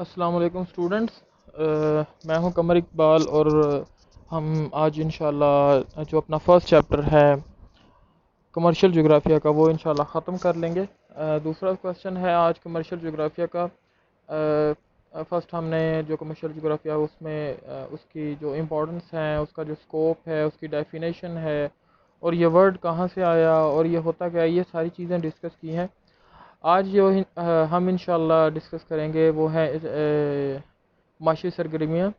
السلام علیکم اسٹوڈنٹس، میں ہوں قمر اقبال اور ہم آج انشاءاللہ جو اپنا فرسٹ چیپٹر ہے کمرشل جغرافیہ کا وہ انشاءاللہ ختم کر لیں گے۔ دوسرا کویشچن ہے آج کمرشل جغرافیہ کا۔ فرسٹ ہم نے جو کمرشل جغرافیہ اس میں اس کی جو امپورٹنس ہے، اس کا جو اسکوپ ہے، اس کی ڈیفینیشن ہے اور یہ ورڈ کہاں سے آیا اور یہ ہوتا کیا ہے، یہ ساری چیزیں ڈسکس کی ہیں۔ آج جو ہم انشاءاللہ ڈسکس کریں گے وہ ہے معاشی سرگرمیاں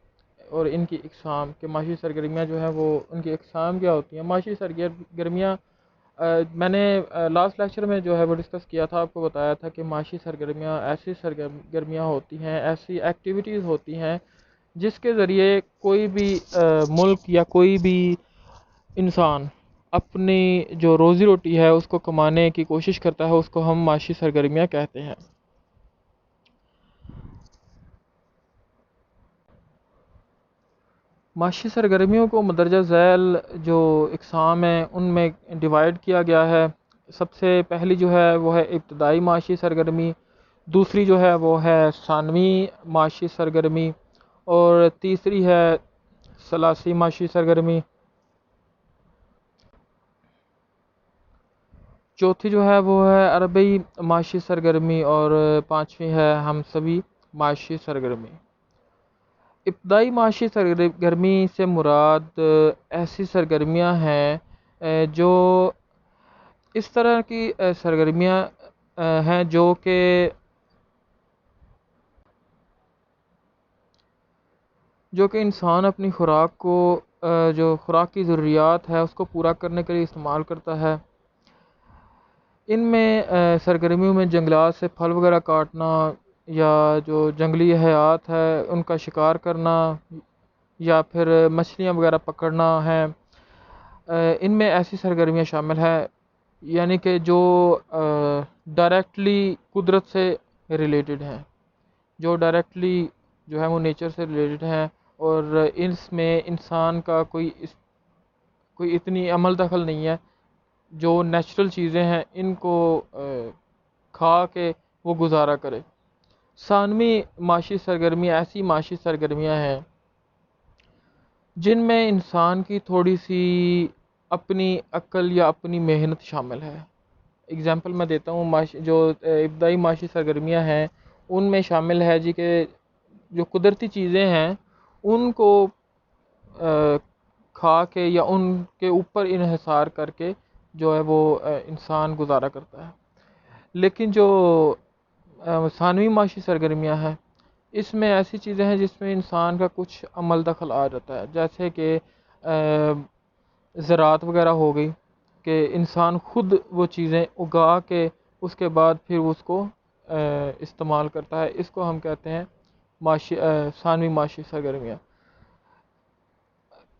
اور ان کی اقسام، کہ معاشی سرگرمیاں جو ہیں وہ ان کی اقسام کیا ہوتی ہیں۔ معاشی سرگرمیاں میں نے لاسٹ لیکچر میں جو ہے وہ ڈسکس کیا تھا، آپ کو بتایا تھا کہ معاشی سرگرمیاں ایسی سرگرمیاں ہوتی ہیں، ایسی ایکٹیویٹیز ہوتی ہیں جس کے ذریعے کوئی بھی ملک یا کوئی بھی انسان اپنی جو روزی روٹی ہے اس کو کمانے کی کوشش کرتا ہے، اس کو ہم معاشی سرگرمیاں کہتے ہیں۔ معاشی سرگرمیوں کو مندرجہ ذیل جو اقسام ہیں ان میں ڈیوائڈ کیا گیا ہے۔ سب سے پہلی جو ہے وہ ہے ابتدائی معاشی سرگرمی، دوسری جو ہے وہ ہے ثانوی معاشی سرگرمی اور تیسری ہے ثلاثی معاشی سرگرمی، چوتھی جو ہے وہ ہے عربی معاشی سرگرمی اور پانچویں ہے ہم سبھی معاشی سرگرمی۔ ابتدائی معاشی سرگرمی سے مراد ایسی سرگرمیاں ہیں جو اس طرح کی سرگرمیاں ہیں جو کہ انسان اپنی خوراک کو جو خوراک کی ضروریات ہے اس کو پورا کرنے کے لیے استعمال کرتا ہے۔ ان میں سرگرمیوں میں جنگلات سے پھل وغیرہ کاٹنا یا جو جنگلی حیات ہے ان کا شکار کرنا یا پھر مچھلیاں وغیرہ پکڑنا ہے، ان میں ایسی سرگرمیاں شامل ہیں، یعنی کہ جو ڈائریکٹلی قدرت سے ریلیٹڈ ہیں، جو ڈائریکٹلی جو ہے وہ نیچر سے ریلیٹڈ ہیں اور اس میں انسان کا کوئی اتنی عمل دخل نہیں ہے۔ جو نیچرل چیزیں ہیں ان کو کھا کے وہ گزارا کرے۔ ثانوی معاشی سرگرمی ایسی معاشی سرگرمیاں ہیں جن میں انسان کی تھوڑی سی اپنی عقل یا اپنی محنت شامل ہے۔ اگزامپل میں دیتا ہوں، جو ابتدائی معاشی سرگرمیاں ہیں ان میں شامل ہے جی کہ جو قدرتی چیزیں ہیں ان کو کھا کے یا ان کے اوپر انحصار کر کے جو ہے وہ انسان گزارا کرتا ہے۔ لیکن جو ثانوی معاشی سرگرمیاں ہیں اس میں ایسی چیزیں ہیں جس میں انسان کا کچھ عمل دخل آ جاتا ہے، جیسے کہ زراعت وغیرہ ہو گئی، کہ انسان خود وہ چیزیں اگا کے اس کے بعد پھر اس کو استعمال کرتا ہے، اس کو ہم کہتے ہیں ثانوی معاشی سرگرمیاں۔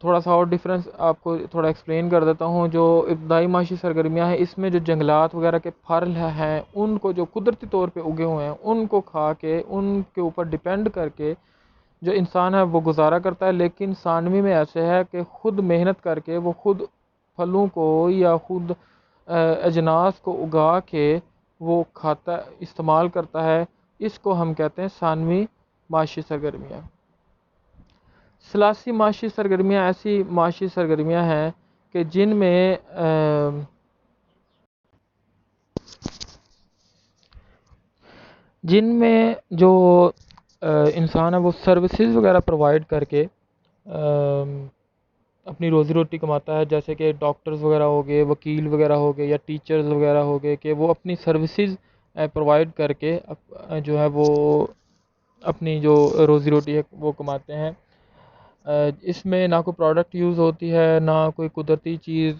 تھوڑا سا اور ڈفرینس آپ کو تھوڑا ایکسپلین کر دیتا ہوں۔ جو ابتدائی معاشی سرگرمیاں ہیں اس میں جو جنگلات وغیرہ کے پھل ہیں ان کو جو قدرتی طور پہ اگے ہوئے ہیں ان کو کھا کے ان کے اوپر ڈیپینڈ کر کے جو انسان ہے وہ گزارا کرتا ہے۔ لیکن ثانوی میں ایسے ہے کہ خود محنت کر کے وہ خود پھلوں کو یا خود اجناس کو اگا کے وہ کھاتا استعمال کرتا ہے، اس کو ہم کہتے ہیں ثانوی معاشی سرگرمیاں۔ ثلاثی معاشی سرگرمیاں ایسی معاشی سرگرمیاں ہیں کہ جن میں جو انسان ہے وہ سروسز وغیرہ پرووائڈ کر کے اپنی روزی روٹی کماتا ہے، جیسے کہ ڈاکٹرز وغیرہ ہو گئے، وکیل وغیرہ ہو گئے یا ٹیچرز وغیرہ ہو گئے، کہ وہ اپنی سروسز پرووائڈ کر کے جو ہے وہ اپنی جو روزی روٹی ہے وہ کماتے ہیں۔ اس میں نہ کوئی پروڈکٹ یوز ہوتی ہے، نہ کوئی قدرتی چیز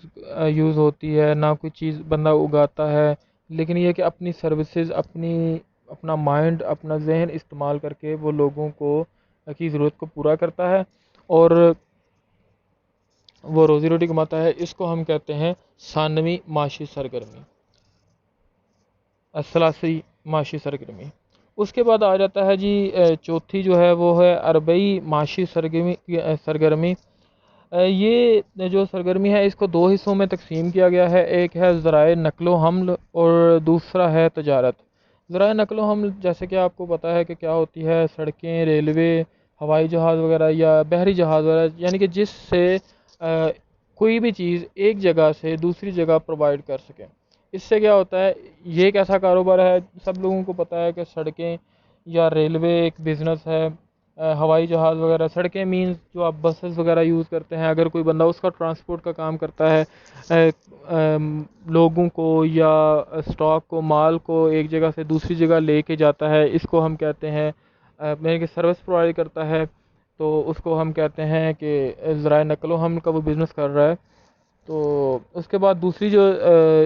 یوز ہوتی ہے، نہ کوئی چیز بندہ اگاتا ہے، لیکن یہ کہ اپنی سروسز اپنا مائنڈ اپنا ذہن استعمال کر کے وہ لوگوں کی ضرورت کو پورا کرتا ہے اور وہ روزی روٹی کماتا ہے۔ اس کو ہم کہتے ہیں ثانوی معاشی سرگرمی، ثلاثی معاشی سرگرمی۔ اس کے بعد آ جاتا ہے جی چوتھی جو ہے وہ ہے عربی معاشی سرگرمی۔ یہ جو سرگرمی ہے اس کو دو حصوں میں تقسیم کیا گیا ہے، ایک ہے ذرائع نقل و حمل اور دوسرا ہے تجارت۔ ذرائع نقل و حمل جیسے کہ آپ کو پتہ ہے کہ کیا ہوتی ہے، سڑکیں، ریلوے، ہوائی جہاز وغیرہ یا بحری جہاز وغیرہ، یعنی کہ جس سے کوئی بھی چیز ایک جگہ سے دوسری جگہ پرووائڈ کر سکے۔ اس سے کیا ہوتا ہے، یہ ایک ایسا کاروبار ہے، سب لوگوں کو پتہ ہے کہ سڑکیں یا ریلوے ایک بزنس ہے، ہوائی جہاز وغیرہ، سڑکیں مینز جو آپ بسز وغیرہ یوز کرتے ہیں، اگر کوئی بندہ اس کا ٹرانسپورٹ کا کام کرتا ہے، لوگوں کو یا اسٹاک کو، مال کو ایک جگہ سے دوسری جگہ لے کے جاتا ہے، اس کو ہم کہتے ہیں یعنی کہ سروس پرووائڈ کرتا ہے، تو اس کو ہم کہتے ہیں کہ ذرائع نقل و حمل کا وہ بزنس کر رہا ہے۔ تو اس کے بعد دوسری جو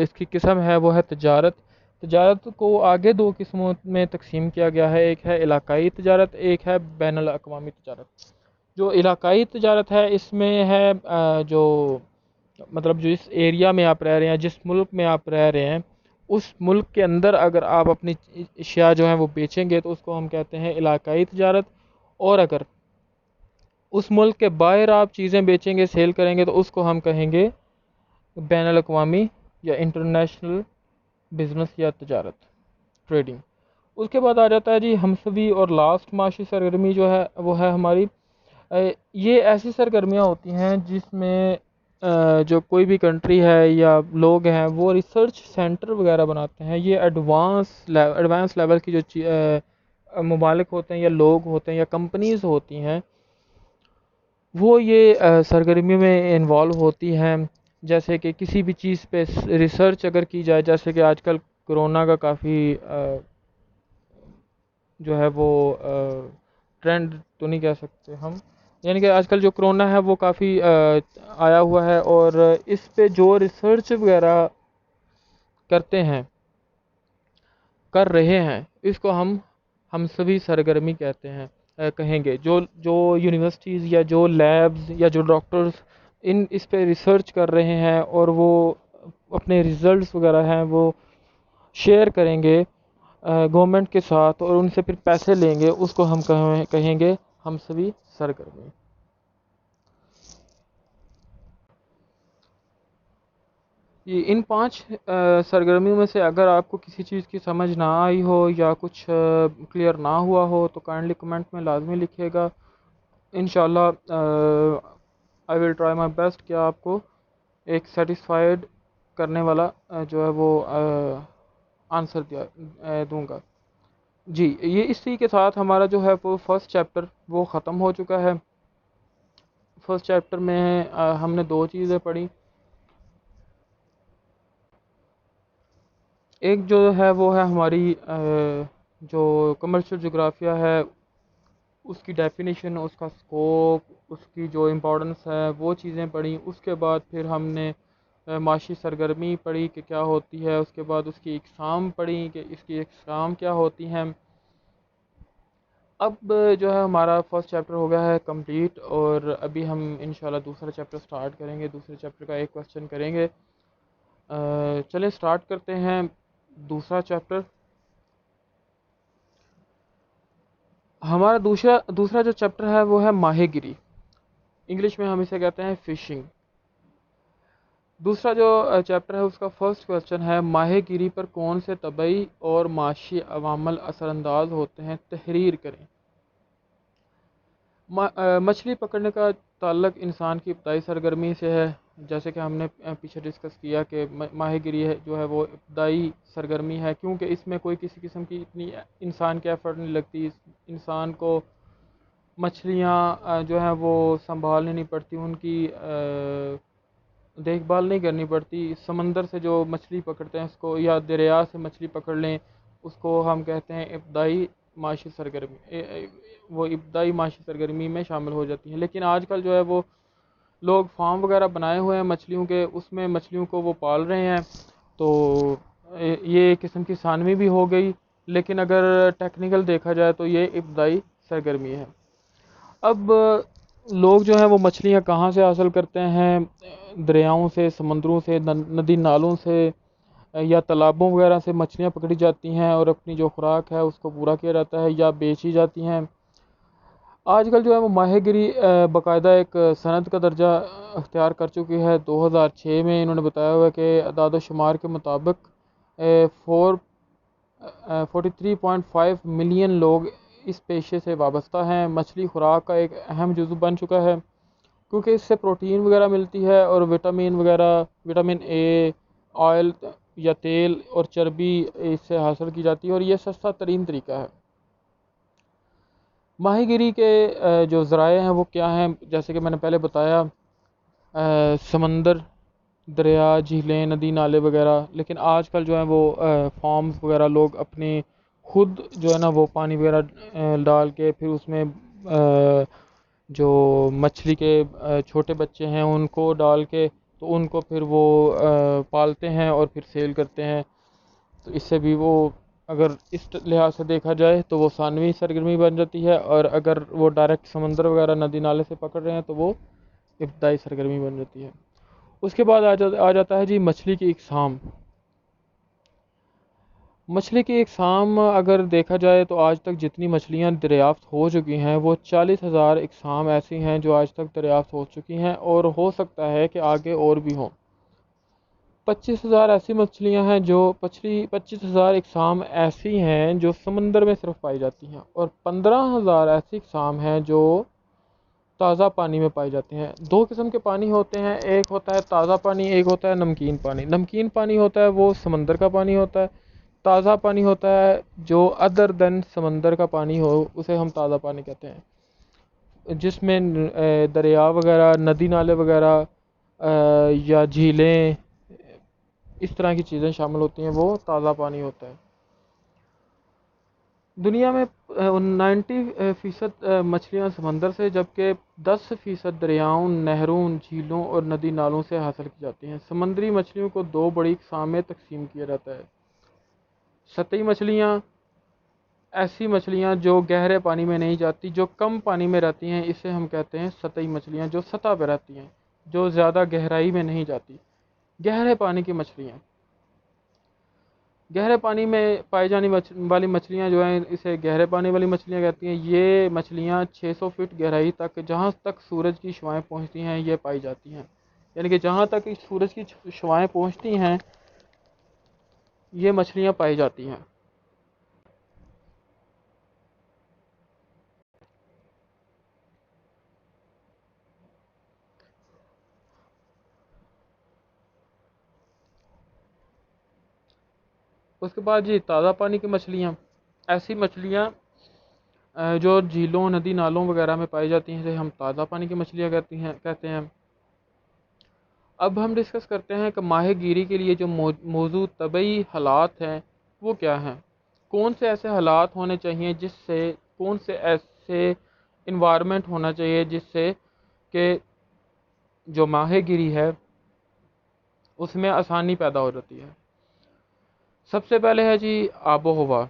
اس کی قسم ہے وہ ہے تجارت۔ تجارت کو آگے دو قسموں میں تقسیم کیا گیا ہے، ایک ہے علاقائی تجارت، ایک ہے بین الاقوامی تجارت۔ جو علاقائی تجارت ہے اس میں ہے جو مطلب جو اس ایریا میں آپ رہ رہے ہیں، جس ملک میں آپ رہ رہے ہیں، اس ملک کے اندر اگر آپ اپنی اشیاء جو ہیں وہ بیچیں گے تو اس کو ہم کہتے ہیں علاقائی تجارت، اور اگر اس ملک کے باہر آپ چیزیں بیچیں گے، سیل کریں گے، تو اس کو ہم کہیں گے بین الاقوامی یا انٹرنیشنل بزنس یا تجارت، ٹریڈنگ۔ اس کے بعد آ جاتا ہے جی ہمسوی اور لاسٹ معاشی سرگرمی جو ہے وہ ہے ہماری یہ ایسی سرگرمیاں ہوتی ہیں جس میں جو کوئی بھی کنٹری ہے یا لوگ ہیں وہ ریسرچ سینٹر وغیرہ بناتے ہیں۔ یہ ایڈوانس لیول کی جو ممالک ہوتے ہیں یا لوگ ہوتے ہیں یا کمپنیز ہوتی ہیں، وہ یہ سرگرمیوں میں انوالو ہوتی ہیں۔ جیسے کہ کسی بھی چیز پہ ریسرچ اگر کی جائے، جیسے کہ آج کل کرونا کا کافی جو ہے وہ ٹرینڈ تو نہیں کہہ سکتے ہم، یعنی کہ آج کل جو کرونا ہے وہ کافی آیا ہوا ہے، اور اس پہ جو ریسرچ وغیرہ کرتے ہیں، کر رہے ہیں، اس کو ہم سبھی سرگرمی کہتے ہیں، کہیں گے جو یونیورسٹیز یا جو لیبز یا جو ڈاکٹرز اس پہ ریسرچ کر رہے ہیں اور وہ اپنے ریزلٹس وغیرہ ہیں وہ شیئر کریں گے گورنمنٹ کے ساتھ، اور ان سے پھر پیسے لیں گے، اس کو ہم کہیں گے ہم سبھی سرگرمی۔ ان 5 سرگرمیوں میں سے اگر آپ کو کسی چیز کی سمجھ نہ آئی ہو یا کچھ کلیئر نہ ہوا ہو تو کائنڈلی کمنٹ میں لازمی لکھیے گا۔ انشاءاللہ آئی ول ٹرائی مائی بیسٹ کہ آپ کو ایک سیٹسفائیڈ کرنے والا جو ہے وہ آنسر دوں گا۔ جی، یہ اسی کے ساتھ ہمارا جو ہے وہ فرسٹ چیپٹر وہ ختم ہو چکا ہے۔ فرسٹ چیپٹر میں ہم نے 2 چیزیں پڑھی، ایک جو ہے وہ ہے ہماری جو کمرشل جغرافیہ ہے، اس کی ڈیفینیشن، اس کا سکوپ، اس کی جو امپورٹنس ہے وہ چیزیں پڑھی۔ اس کے بعد پھر ہم نے معاشی سرگرمی پڑھی کہ کیا ہوتی ہے، اس کے بعد اس کی اقسام پڑھی کہ اس کی اقسام کیا ہوتی ہیں۔ اب جو ہے ہمارا فرسٹ چیپٹر ہو گیا ہے کمپلیٹ، اور ابھی ہم انشاءاللہ دوسرا چیپٹر سٹارٹ کریں گے۔ دوسرے چیپٹر کا ایک کوسچن کریں گے۔ چلیں سٹارٹ کرتے ہیں دوسرا چیپٹر۔ ہمارا دوسرا جو چیپٹر ہے وہ ہے ماہی گیری، انگلش میں ہم اسے کہتے ہیں فشنگ۔ دوسرا جو چیپٹر ہے اس کا فرسٹ کوسچن ہے ماہی گیری پر کون سے طبعی اور معاشی عوامل اثر انداز ہوتے ہیں، تحریر کریں۔ مچھلی پکڑنے کا تعلق انسان کی ابتدائی سرگرمی سے ہے، جیسے کہ ہم نے پیچھے ڈسکس کیا کہ ماہی گیری جو ہے وہ ابتدائی سرگرمی ہے، کیونکہ اس میں کوئی کسی قسم کی اتنی انسان کے ایفرٹ نہیں لگتی، انسان کو مچھلیاں جو ہیں وہ سنبھالنی نہیں پڑتی، ان کی دیکھ بھال نہیں کرنی پڑتی۔ سمندر سے جو مچھلی پکڑتے ہیں اس کو، یا دریا سے مچھلی پکڑ لیں، اس کو ہم کہتے ہیں ابتدائی معاشی سرگرمی، وہ ابتدائی معاشی سرگرمی میں شامل ہو جاتی ہیں۔ لیکن آج کل جو ہے وہ لوگ فارم وغیرہ بنائے ہوئے ہیں مچھلیوں کے، اس میں مچھلیوں کو وہ پال رہے ہیں، تو یہ ایک قسم کی ثانوی بھی ہو گئی، لیکن اگر ٹیکنیکل دیکھا جائے تو یہ ابتدائی سرگرمی ہے۔ اب لوگ جو ہیں وہ مچھلیاں کہاں سے حاصل کرتے ہیں؟ دریاؤں سے، سمندروں سے، ندی نالوں سے یا تالابوں وغیرہ سے مچھلیاں پکڑی جاتی ہیں، اور اپنی جو خوراک ہے اس کو پورا کیا جاتا ہے یا بیچی جاتی ہیں۔ آج کل جو ہے وہ ماہی گیری باقاعدہ ایک صنعت کا درجہ اختیار کر چکی ہے۔ 2006 میں انہوں نے بتایا ہوا ہے کہ اعداد و شمار کے مطابق 43.5 ملین لوگ اس پیشے سے وابستہ ہیں۔ مچھلی خوراک کا ایک اہم جزو بن چکا ہے کیونکہ اس سے پروٹین وغیرہ ملتی ہے اور وٹامن وغیرہ، وٹامن اے، آئل یا تیل اور چربی اس سے حاصل کی جاتی ہے، اور یہ سستا ترین طریقہ ہے۔ ماہی گیری کے جو ذرائع ہیں وہ کیا ہیں؟ جیسے کہ میں نے پہلے بتایا، سمندر، دریا، جھیلیں، ندی نالے وغیرہ، لیکن آج کل جو ہے وہ فارمز وغیرہ لوگ اپنے خود جو ہے نا وہ پانی وغیرہ ڈال کے پھر اس میں جو مچھلی کے چھوٹے بچے ہیں ان کو ڈال کے تو ان کو پھر وہ پالتے ہیں اور پھر سیل کرتے ہیں۔ تو اس سے بھی وہ اگر اس لحاظ سے دیکھا جائے تو وہ ثانوی سرگرمی بن جاتی ہے، اور اگر وہ ڈائریکٹ سمندر وغیرہ ندی نالے سے پکڑ رہے ہیں تو وہ ابتدائی سرگرمی بن جاتی ہے۔ اس کے بعد آ جاتا ہے جی مچھلی کی اقسام۔ مچھلی کی اقسام اگر دیکھا جائے تو آج تک جتنی مچھلیاں دریافت ہو چکی ہیں وہ 40,000 اقسام ایسی ہیں جو آج تک دریافت ہو چکی ہیں، اور ہو سکتا ہے کہ آگے اور بھی ہوں۔ 25,000 ایسی مچھلیاں ہیں جو 25,000 اقسام ایسی ہیں جو سمندر میں صرف پائی جاتی ہیں، اور 15,000 ایسی اقسام ہیں جو تازہ پانی میں پائی جاتی ہیں۔ دو قسم کے پانی ہوتے ہیں، ایک ہوتا ہے تازہ پانی، ایک ہوتا ہے نمکین پانی۔ نمکین پانی ہوتا ہے وہ سمندر کا پانی ہوتا ہے، تازہ پانی ہوتا ہے جو ادر دین سمندر کا پانی ہو اسے ہم تازہ پانی کہتے ہیں، جس میں دریا وغیرہ، ندی نالے وغیرہ یا جھیلیں، اس طرح کی چیزیں شامل ہوتی ہیں، وہ تازہ پانی ہوتا ہے۔ دنیا میں 90% مچھلیاں سمندر سے، جبکہ 10% دریاؤں، نہروں، جھیلوں اور ندی نالوں سے حاصل کی جاتی ہیں۔ سمندری مچھلیوں کو دو بڑی اقسام میں تقسیم کیا جاتا ہے۔ سطحی مچھلیاں، ایسی مچھلیاں جو گہرے پانی میں نہیں جاتی، جو کم پانی میں رہتی ہیں، اسے ہم کہتے ہیں سطحی مچھلیاں، جو سطح پہ رہتی ہیں، جو زیادہ گہرائی میں نہیں جاتی۔ گہرے پانی کی مچھلیاں، گہرے پانی میں پائی جانے والی مچھلیاں جو ہیں اسے گہرے پانی والی مچھلیاں کہتی ہیں۔ یہ مچھلیاں 600 فٹ گہرائی تک، جہاں تک سورج کی شعاعیں پہنچتی ہیں، یہ پائی جاتی ہیں۔ یعنی کہ جہاں تک سورج کی شعاعیں پہنچتی ہیں یہ مچھلیاں پائی جاتی ہیں۔ اس کے بعد جی تازہ پانی کی مچھلیاں، ایسی مچھلیاں جو جھیلوں، ندی نالوں وغیرہ میں پائی جاتی ہیں، اسے ہم تازہ پانی کی مچھلیاں کہتے ہیں۔ اب ہم ڈسکس کرتے ہیں کہ ماہی گیری کے لیے جو موضوع طبعی حالات ہیں وہ کیا ہیں، کون سے ایسے حالات ہونے چاہیے، کون سے ایسے انوائرمنٹ ہونا چاہیے جس سے کہ جو ماہی گیری ہے اس میں آسانی پیدا ہو جاتی ہے۔ سب سے پہلے ہے جی آب و ہوا۔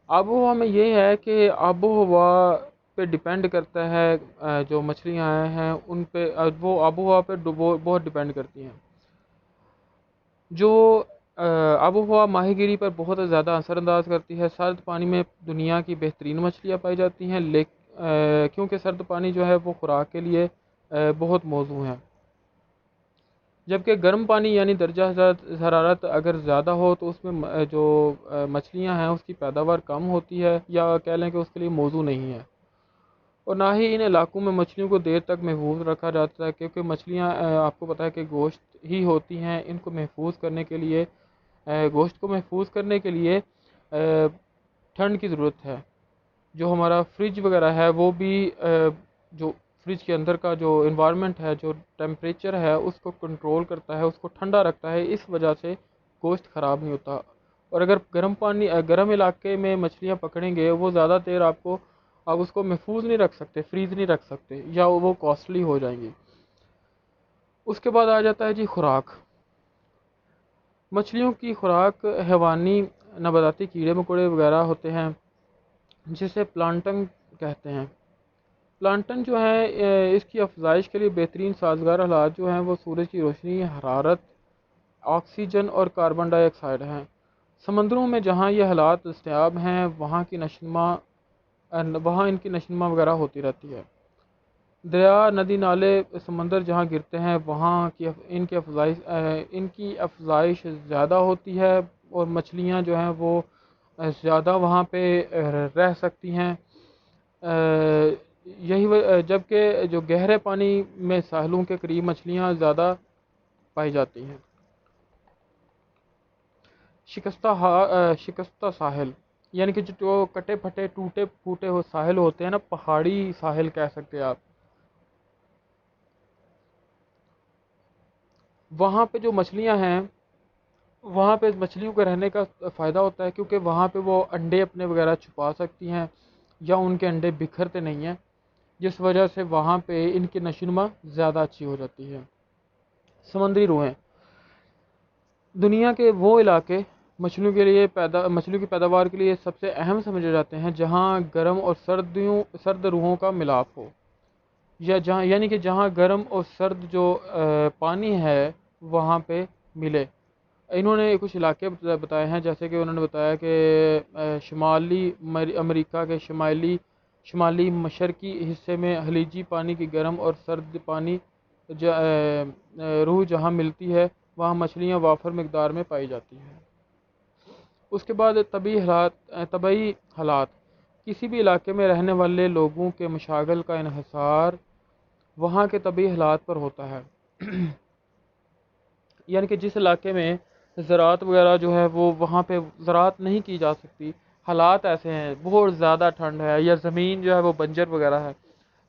آب و ہوا میں یہ ہے کہ آب و ہوا پہ ڈیپینڈ کرتا ہے، جو مچھلیاں ہیں ان پہ وہ آب و ہوا پہ بہت ڈیپینڈ کرتی ہیں۔ جو آب و ہوا ماہی گیری پر بہت زیادہ اثر انداز کرتی ہے۔ سرد پانی میں دنیا کی بہترین مچھلیاں پائی جاتی ہیں، کیونکہ سرد پانی جو ہے وہ خوراک کے لیے بہت موزوں ہے، جبکہ گرم پانی یعنی درجہ حرارت اگر زیادہ ہو تو اس میں جو مچھلیاں ہیں اس کی پیداوار کم ہوتی ہے، یا کہہ لیں کہ اس کے لیے موزوں نہیں ہے، اور نہ ہی ان علاقوں میں مچھلیوں کو دیر تک محفوظ رکھا جاتا ہے، کیونکہ مچھلیاں آپ کو پتہ ہے کہ گوشت ہی ہوتی ہیں۔ ان کو محفوظ کرنے کے لیے، گوشت کو محفوظ کرنے کے لیے ٹھنڈ کی ضرورت ہے۔ جو ہمارا فریج وغیرہ ہے وہ بھی جو فریج کے اندر کا جو انوائرمنٹ ہے، جو ٹیمپریچر ہے، اس کو کنٹرول کرتا ہے، اس کو ٹھنڈا رکھتا ہے، اس وجہ سے گوشت خراب نہیں ہوتا۔ اور اگر گرم علاقے میں مچھلیاں پکڑیں گے، وہ زیادہ دیر آپ اس کو محفوظ نہیں رکھ سکتے، فریز نہیں رکھ سکتے، یا وہ کاسٹلی ہو جائیں گی۔ اس کے بعد آ جاتا ہے جی خوراک۔ مچھلیوں کی خوراک حیوانی نباتاتی کیڑے مکوڑے وغیرہ ہوتے ہیں جسے پلانٹن کہتے ہیں۔ پلانٹن جو ہے اس کی افزائش کے لیے بہترین سازگار حالات جو ہیں وہ سورج کی روشنی، حرارت، آکسیجن اور کاربن ڈائی آکسائڈ ہیں۔ سمندروں میں جہاں یہ حالات دستیاب ہیں وہاں ان کی نشوونما وغیرہ ہوتی رہتی ہے۔ دریا، ندی نالے، سمندر جہاں گرتے ہیں وہاں ان کی افزائش زیادہ ہوتی ہے، اور مچھلیاں جو ہیں وہ زیادہ وہاں پہ رہ سکتی ہیں. جبکہ جو گہرے پانی میں ساحلوں کے قریب مچھلیاں زیادہ پائی جاتی ہیں. شکستہ ساحل یعنی کہ جو کٹے پھٹے ٹوٹے پھوٹے ہو ساحل ہوتے ہیں نا، پہاڑی ساحل کہہ سکتے ہیں آپ. وہاں پہ جو مچھلیاں ہیں، وہاں پہ مچھلیوں کے رہنے کا فائدہ ہوتا ہے کیونکہ وہاں پہ وہ انڈے اپنے وغیرہ چھپا سکتی ہیں یا ان کے انڈے بکھرتے نہیں ہیں، جس وجہ سے وہاں پہ ان کی نشوونما زیادہ اچھی ہو جاتی ہے. سمندری روحیں دنیا کے وہ علاقے مچھلیوں کی پیداوار کے لیے سب سے اہم سمجھے جاتے ہیں جہاں گرم اور سرد روحوں کا ملاپ ہو، یا جہاں یعنی کہ جہاں گرم اور سرد جو پانی ہے وہاں پہ ملے. انہوں نے کچھ علاقے بتائے ہیں، جیسے کہ انہوں نے بتایا کہ شمالی امریکہ کے شمالی مشرقی حصے میں خلیجی پانی کی گرم اور سرد پانی روح جہاں ملتی ہے وہاں مچھلیاں وافر مقدار میں پائی جاتی ہیں. اس کے بعد طبعی حالات کسی بھی علاقے میں رہنے والے لوگوں کے مشاغل کا انحصار وہاں کے طبعی حالات پر ہوتا ہے. یعنی کہ جس علاقے میں زراعت وغیرہ جو ہے وہ وہاں پہ زراعت نہیں کی جا سکتی، حالات ایسے ہیں، بہت زیادہ ٹھنڈ ہے یا زمین جو ہے وہ بنجر وغیرہ ہے،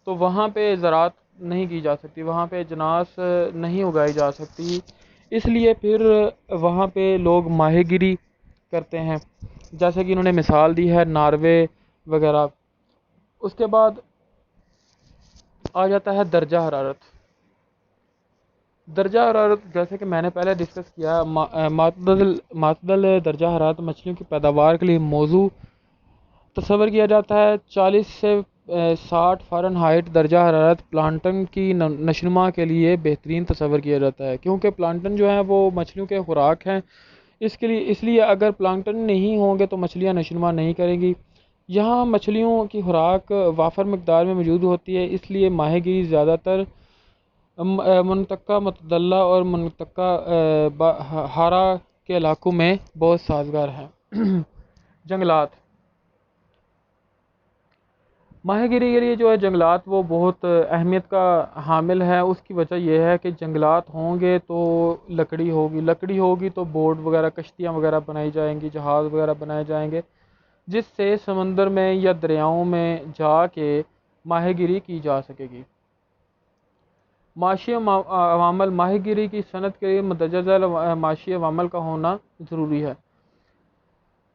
تو وہاں پہ زراعت نہیں کی جا سکتی، وہاں پہ اجناس نہیں اگائی جا سکتی. اس لیے پھر وہاں پہ لوگ ماہی گیری کرتے ہیں، جیسے کہ انہوں نے مثال دی ہے ناروے وغیرہ. اس کے بعد آ جاتا ہے درجہ حرارت. درجہ حرارت جیسے کہ میں نے پہلے ڈسکس کیا، معتدل درجہ حرارت مچھلیوں کی پیداوار کے لیے موضوع تصور کیا جاتا ہے. 40 سے 60 فارن ہائٹ درجہ حرارت پلانٹن کی نشوونما کے لیے بہترین تصور کیا جاتا ہے، کیونکہ پلانٹن جو ہیں وہ مچھلیوں کے خوراک ہیں. اس لیے اگر پلانٹن نہیں ہوں گے تو مچھلیاں نشوونما نہیں کریں گی. یہاں مچھلیوں کی خوراک وافر مقدار میں موجود ہوتی ہے، اس لیے ماہی گیری زیادہ تر منطقہ متدلہ اور منطقہ ہارا کے علاقوں میں بہت سازگار ہیں. جنگلات ماہی گیری کے لیے جو ہے جنگلات وہ بہت اہمیت کا حامل ہے. اس کی وجہ یہ ہے کہ جنگلات ہوں گے تو لکڑی ہوگی تو بوٹ وغیرہ کشتیاں وغیرہ بنائی جائیں گی، جہاز وغیرہ بنائے جائیں گے، جس سے سمندر میں یا دریاؤں میں جا کے ماہی گیری کی جا سکے گی. معاشی عوامل ماہی گیری کی صنعت کے لیے مندرجہ ذیل معاشی عوامل کا ہونا ضروری ہے.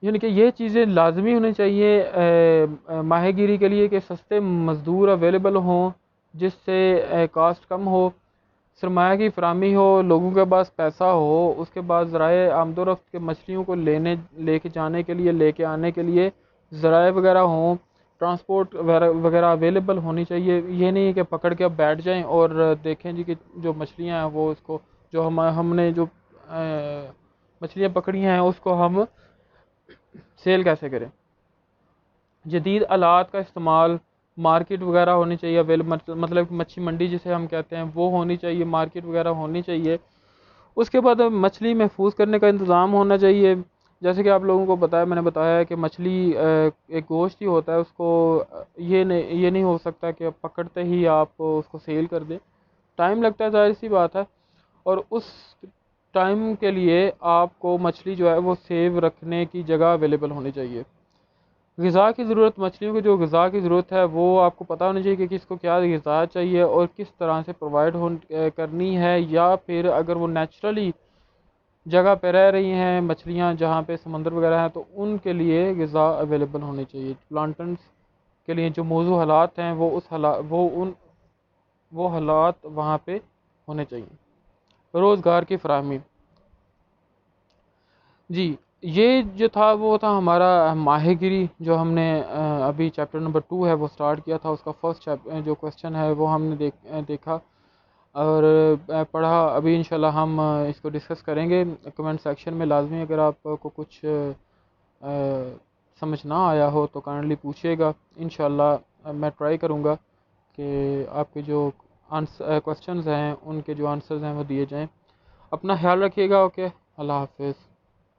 یعنی کہ یہ چیزیں لازمی ہونی چاہیے ماہی گیری کے لیے کہ سستے مزدور اویلیبل ہوں، جس سے کاسٹ کم ہو، سرمایہ کی فراہمی ہو، لوگوں کے پاس پیسہ ہو. اس کے بعد ذرائع آمد و رفت کے مچھلیوں کو لے کے جانے کے لیے، لے کے آنے کے لیے ذرائع وغیرہ ہوں، ٹرانسپورٹ وغیرہ اویلیبل ہونی چاہیے. یہ نہیں کہ پکڑ کے اب بیٹھ جائیں اور دیکھیں جی کہ جو مچھلیاں ہیں وہ اس کو جو ہم نے جو مچھلیاں پکڑی ہیں اس کو ہم سیل کیسے کریں. جدید آلات کا استعمال، مارکیٹ وغیرہ ہونی چاہیے مطلب مچھی منڈی جسے ہم کہتے ہیں وہ ہونی چاہیے، مارکیٹ وغیرہ ہونی چاہیے. اس کے بعد مچھلی محفوظ کرنے کا انتظام ہونا چاہیے. جیسے کہ آپ لوگوں کو میں نے بتایا ہے کہ مچھلی ایک گوشت ہی ہوتا ہے، اس کو یہ نہیں ہو سکتا کہ پکڑتے ہی آپ اس کو سیل کر دیں. ٹائم لگتا ہے، ظاہر سی بات ہے، اور اس ٹائم کے لیے آپ کو مچھلی جو ہے وہ سیو رکھنے کی جگہ اویلیبل ہونی چاہیے. غذا کی ضرورت مچھلیوں کی جو غذا کی ضرورت ہے وہ آپ کو پتہ ہونی چاہیے کہ کس کو کیا غذا چاہیے اور کس طرح سے پرووائڈ کرنی ہے. یا پھر اگر وہ نیچرلی جگہ پہ رہ رہی ہیں مچھلیاں جہاں پہ سمندر وغیرہ ہیں تو ان کے لیے غذا اویلیبل ہونی چاہیے. پلانٹنس کے لیے جو موزوں حالات ہیں وہ حالات وہاں پہ ہونے چاہیے. روزگار کی فراہمی. جی یہ جو تھا وہ تھا ہمارا ماہی گیری جو ہم نے ابھی چیپٹر نمبر 2 ہے وہ سٹارٹ کیا تھا. اس کا فرسٹ جو کوسچن ہے وہ ہم نے دیکھا اور پڑھا. ابھی انشاءاللہ ہم اس کو ڈسکس کریں گے کمنٹ سیکشن میں. لازمی اگر آپ کو کچھ سمجھ نہ آیا ہو تو کائنڈلی پوچھیے گا. انشاءاللہ میں ٹرائی کروں گا کہ آپ کے جو کوسچنز ہیں ان کے جو آنسرز ہیں وہ دیے جائیں. اپنا خیال رکھیے گا. اوکے، اللہ حافظ.